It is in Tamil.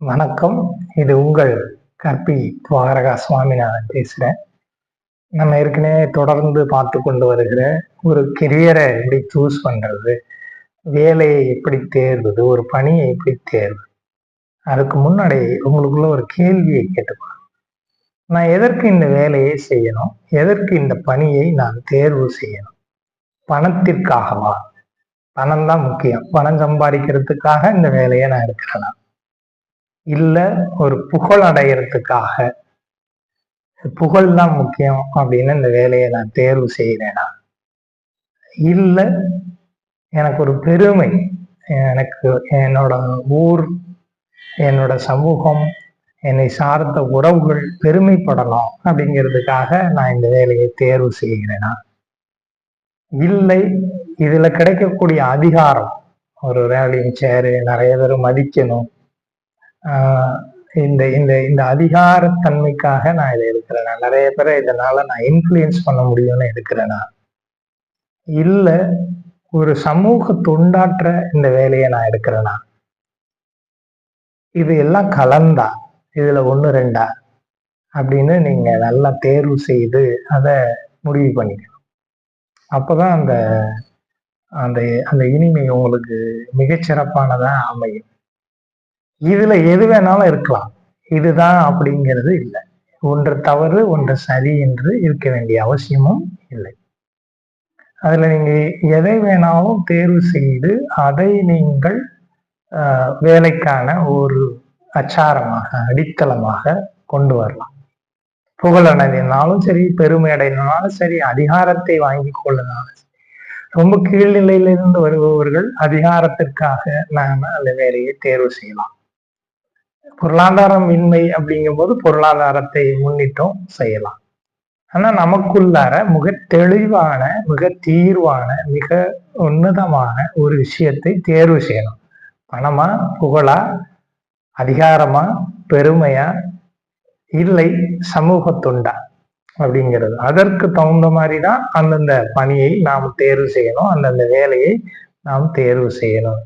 வணக்கம். இது உங்கள் கற்பி துவாரகா சுவாமிநாதன் பேசுறேன். நம்ம ஏற்கனவே தொடர்ந்து பார்த்து கொண்டு வருகிற ஒரு கெரியரை எப்படி சூஸ் பண்றது, வேலையை எப்படி தேர்வது, ஒரு பணியை எப்படி தேர்வு. அதுக்கு முன்னாடி உங்களுக்குள்ள ஒரு கேள்வியை கேட்டுக்கணும். நான் எதற்கு இந்த வேலையை செய்யணும்? எதற்கு இந்த பணியை நான் தேர்வு செய்யணும்? பணத்திற்காகவா? பணம் தான் முக்கியம். பணம் சம்பாதிக்கிறதுக்காக இந்த வேலையை நான் எடுக்கிறேனா? இல்ல ஒரு புகழ் அடையறதுக்காக புகழ் தான் முக்கியம் அப்படின்னு இந்த வேலையை நான் தேர்வு செய்கிறேனா? இல்ல எனக்கு ஒரு பெருமை, எனக்கு என்னோட ஊர், என்னோட சமூகம், என்னை சார்ந்த உறவுகள் பெருமைப்படலாம் அப்படிங்கிறதுக்காக நான் இந்த வேலையை தேர்வு செய்கிறேனா? இல்லை, இதுல கிடைக்கக்கூடிய அதிகாரம், ஒரு ரேலிங் சேரு, நிறைய பேர் மதிக்கணும், இந்த இந்த இந்த அதிகாரத்தன்மைக்காக நான் இதை எடுக்கிறேனா? நிறைய பேரை இதனால நான் இன்ஃப்ளூயன்ஸ் பண்ண முடியும்னு எடுக்கிறேனா? இல்ல ஒரு சமூக தொண்டாற்ற இந்த வேலையை நான் எடுக்கிறேனா? இது எல்லாம் கலந்தா, இதுல ஒண்ணு ரெண்டா அப்படின்னு நீங்க நல்லா தேர்வு செய்து அதை முடிவு பண்ணிக்கணும். அப்பதான் அந்த அந்த அந்த இனிமை உங்களுக்கு மிகச்சிறப்பானதா அமையும். இதுல எது வேணாலும் இருக்கலாம். இதுதான் அப்படிங்கிறது இல்லை. ஒன்று தவறு, ஒன்று சரி என்று இருக்க வேண்டிய அவசியமும் இல்லை. அதுல நீங்க எதை வேணாலும் தேர்வு செய்து அதை நீங்கள் வேலைக்கான ஒரு அச்சாரமாக, அடித்தளமாக கொண்டு வரலாம். புகழ் அடைந்தாலும் சரி, பெருமை அடைந்தாலும் சரி, அதிகாரத்தை வாங்கி கொள்ளனாலும் சரி. ரொம்ப கீழ்நிலையிலிருந்து வருபவர்கள் அதிகாரத்திற்காக நாம அந்த வேலையை தேர்வு செய்யலாம். பொருளாதாரம் இன்மை அப்படிங்கும் போது பொருளாதாரத்தை முன்னிட்டும் செய்யலாம். ஆனா நமக்குள்ளார மிக தெளிவான, மிக தீர்வான, மிக உன்னதமான ஒரு விஷயத்தை தேர்வு செய்யணும். பணமா, புகழா, அதிகாரமா, பெருமையா, இல்லை சமூக தொண்டா அப்படிங்கிறது. அதற்கு தகுந்த மாதிரிதான் அந்தந்த பணியை நாம் தேர்வு செய்யணும், அந்தந்த வேலையை நாம் தேர்வு செய்யணும்.